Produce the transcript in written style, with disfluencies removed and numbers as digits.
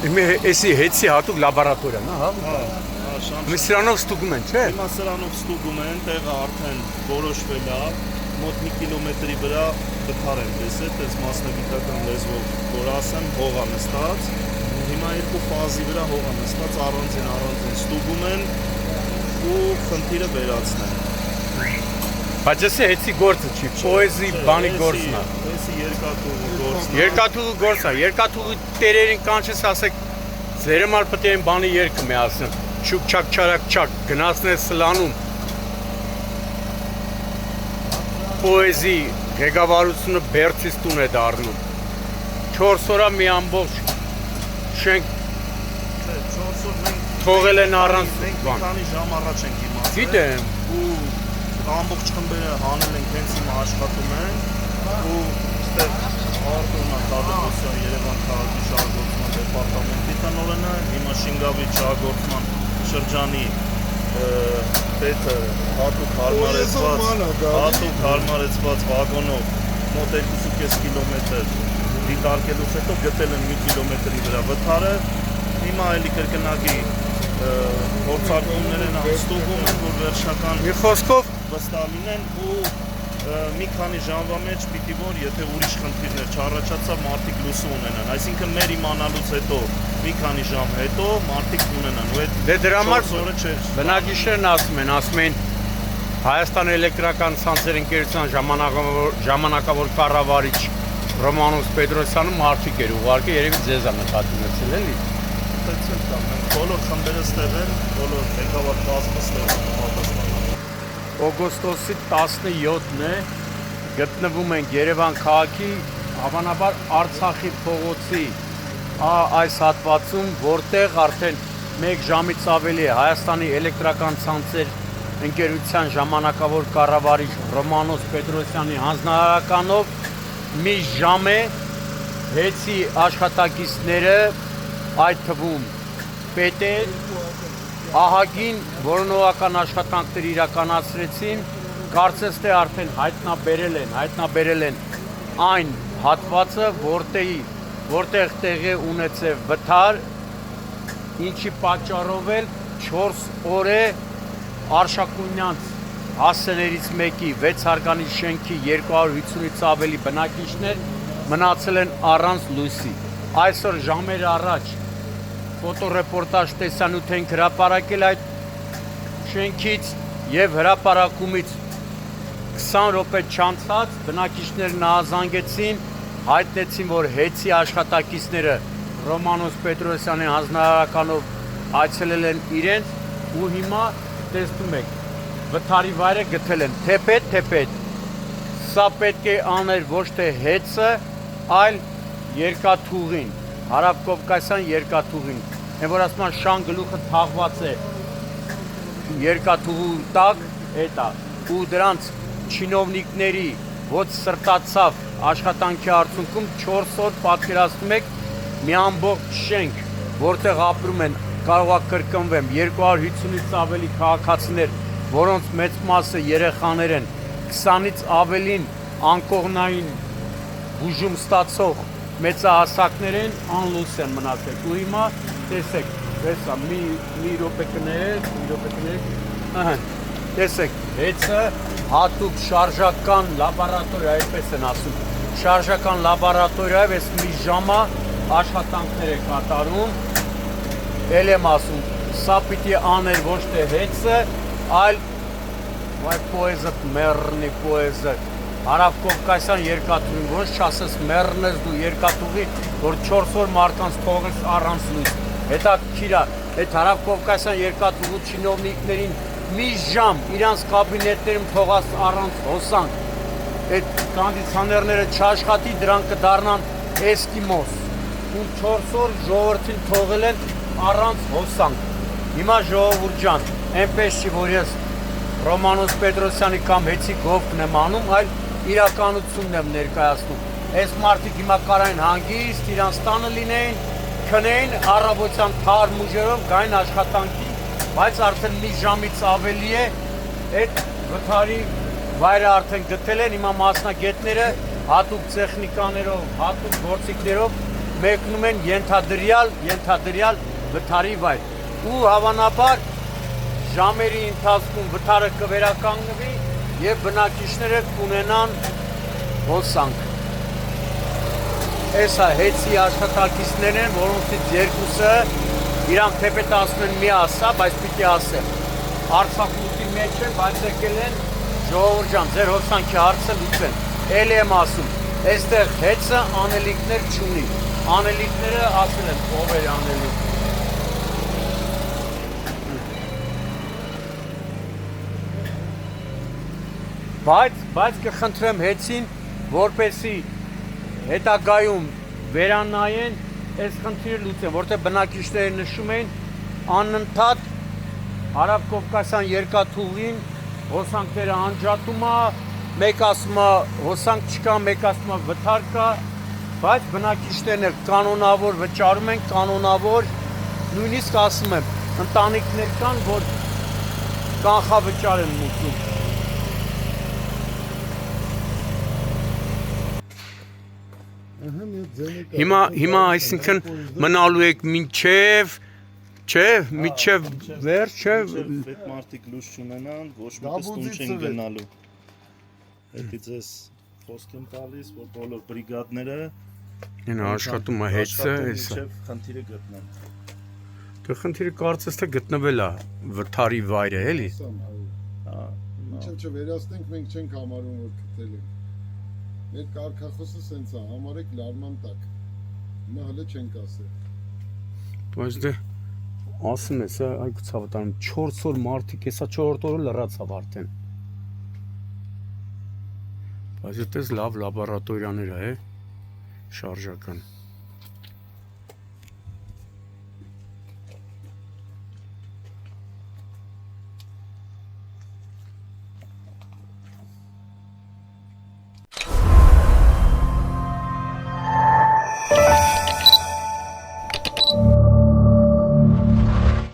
Էսի հետսի հատուկ լաբորատորիան, հա։ Մենք սրանով ստուգում են, չէ՞։ Հիմա սրանով ստուգում են, տեղը արդեն որոշվել է, մոտ մի կիլոմետրի վրա վթար են տեսել, այս մասնագիտական լեզվով որ ասեմ, հող է նստած։ Հիմա երկու ֆազի վրա հող է նստած, առանձին ստուգում են ու խնդիրը վերացնեն։ Բայց էսի հետսի գործը չի, պոեզի բանի գործն է։ Էսի երկաթուղու գործն է։ Երկաթուղու գործն է, երկաթուղու տերերին կանչես ասեք, ձերմալ պետք է բանի երկը մի ասեն, չուկ չակ չարակ չակ, գնացնես սլանում։ Պոեզի ղեկավարությունը բերցից տուն է դառնում։ 4 օրա մի ամբողջ շենք 4 օր մենք թողել են առանց մենք մի քանի ժամ առաջ ենք իմացել։ Գիտեմ։ Ու ամբողջ խմբերը հանել են, հենց հիմա աշխատում են ու այստեղ Արտոնա Թադևոսյան Երևան քաղաքի շահագործման դեպարտամենտի տնօրենը, հիմա Շինգավի շահագործման շրջանի պետը հատուկ հարմարեցված վագոնով մոտ 2.5 կիլոմետր դիտարկելուց հետո գտել են 1 կիլոմետրի վրա վթարը, հիմա էլի կրկնակի փորձարկումներ են ստուգում են, որ վերջնական Մի խոսքով վստահ լինեն ու մի քանի ժամվա մեջ պիտի որ եթե ուրիշ խնդիրներ չառաջացա մարդիկ լույսը ունենան, այսինքն մեր իմանալուց հետո մի քանի ժամ հետո մարդիկ ունենան ու այդ դե դրա համար օրը չէ բնակիչներն ասում են Հայաստան էլեկտրական ցանցեր ընկերության ժամանակավոր կառավարիչ Ռոմանոս Պետրոսյանը մարդիկ էր ուղարկել, երևի ձեզ է նկատի էլի։ Այդպես կա, մենք բոլոր խմբերը ստեղ են, բոլոր ղեկավար կազմը ստեղ են պատասխանատու։ Օգոստոսի 17-ն է, գտնվում ենք Երևան քաղաքի, հավանաբար Արցախի փողոցի այս հատվածում, որտեղ արդեն 1 ժամից ավելի է Հայաստանի էլեկտրական ցանցեր ընկերության ժամանակավոր կառավարիչ Ռոմանոս Պետրոսյանի հանձնարարականով մի ժամ է հետի աշխատակիցները, այդ թվում պետեր, ահագին որոնողական աշխատանքներ իրականացրեցին, կարծես թե արդեն հայտնաբերել են այն հատվածը, որտեղ տեղի ունեցավ վթար, ինչի պատճառով էլ 4 օր է Արշակունյանց հասցեներից մեկի 6 հարկանի շենքի 250-ից ավելի բնակիչներ մնացել են առանց լույսի։ Այսօր ժամեր առաջ ֆոտոռեպորտաժ տեսանյութ ենք հրապարակել այդ շենքից եւ հրապարակումից 20 րոպե չանցած բնակիչներն ահազանգեցին, հայտնեցին, որ հետի աշխատակիցները Ռոմանոս Պետրոսյանի հանձնարարականով այցելել են իրենց ու հիմա տեսնում եք, վթարի վայրը գտել են թեպետ, սա պետք է աներ ոչ թե հեծը, այլ երկաթուղին, Հարավկովկասյան երկաթուղին, են որ ասում են շան գլուխը թաղված է երկաթուղու տակ, էտա, ու դրանց չինովնիկների ոչ սրտացավ աշխատանքի արդյունքում 4 օր պատկերացնում եք մի ամբողջ շենք, որտեղ ապրում են կարող է կրկնվեմ 250-ից ավելի քաղաքացիներ, որոնց մեծ մասը երեխաներ են, 20-ից avելին անկողնային բուժում ստացող մեծահասակներ են, անլույս են մնացել։ Ու հիմա տեսեք, հեսա մի րոպե կներեք, տեսեք, հեծը հատուկ շարժական լաբորատորիա, այդպես են ասում, շարժական լաբորատորիայով այս մի ժամա աշխատանքներ է կատարում, էլ եմ ասում, սա պիտի աներ ոչ թե հեծը, այլ պոեզը մեռնի պոեզը, Հարավկովկասյան երկաթուղին, ոչ չասես մեռնես դու երկաթուղի, որ 4 օր մարդկանց թողես առանց լույս, հետաքրքիր է, այդ Հարավկովկասյան երկաթուղու չինովնիկներին մի ժամ իրանց կաբինետներում թողած առանց հոսանք, այդ կոնդիցիոներները չաշխատի, դրանք կդառնան էսկիմոս, ու 4 օր ժողովրդին թողել են առանց հոսանք։ Հիմա ժողովուրդ ջան, այնպես չի, որ ես Ռոմանոս Պետրոսյանի կամ հեծի գովքն եմ անում, այլ իրականությունն եմ ներկայացնում։ Այս մարդիկ հիմա կարային հանգիստ, իրանց տանը լինեին, քնեին, առավոտյան թարմ ուժերով գային աշխատանքի, բայց արդեն մի ժամից ավելի է, այդ վթարի վայրը արդեն գտել են, հիմա մասնագետները հատուկ տեխնիկաներով, հատուկ գործիքներով մեկնում են ենթադրյալ վթարի վայր։ Ու հավանաբար ժամերի ընթացքում վթարը կվերականգնվի եւ բնակիչները կունենան հոսանք։ Էսա հեծի աշխատակիցներն են, որոնցից երկուսը իրանք թեպետ ասում են մի ասա, բայց պիտի ասեմ։ Արցախի մեջ են, բայց եկել են ժողովուրդ ջան, ձեր հոսանքի հարցը լուծեն։ Էլ եմ ասում, այստեղ հեծը անելիքներ չունի։ Անելիքները ասել են ով էր անելիք։ Բայց կխնդրեմ հեծին, որպեսի հետագայում վերանայեն այս խնդիրը լուծեն, որտեղ բնակիչները նշում են անընդհատ Հարավ-Կովկասյան երկաթուղին հոսանքները անջատում է, մեկ ասում է հոսանք չկա, մեկ ասում է վթար կա, բայց բնակիչներն կանոնավոր վճարում են, կանոնավոր, նույնիսկ ասում եմ, ընտանիքներ կան, որ կանխավճար են մուտքում։ Հիմա այսինքն մնալու եք մինչև, չէ, մինչև վերջ, չէ։ Այդ մարդիկ լույս չունենան, ոչ մեկը տուն չեն գնալու։ Հետի ձեզ խոսք եմ տալիս, որ բոլոր բրիգադները Ինա աշխատում է հեծը, էսա։ Խնդիրը գտնեն։ Դե խնդիրը կարծես թե գտնվել է վթարի վայրը, էլի։ Մինչև չվերացնենք մենք չենք համարում որ գտել ենք։ Մեր կարգախոսը սենց է, համարեք լարման տակ։ Հիմա հələ չենք ասել։ Բայց դե ասում ես, այ ցավտանում 4 օր մարդիկ, հեսա 4-րդ օրը լրացավ արդեն։ Բայց այդպես լավ լաբորատորիաներ է, շարժական։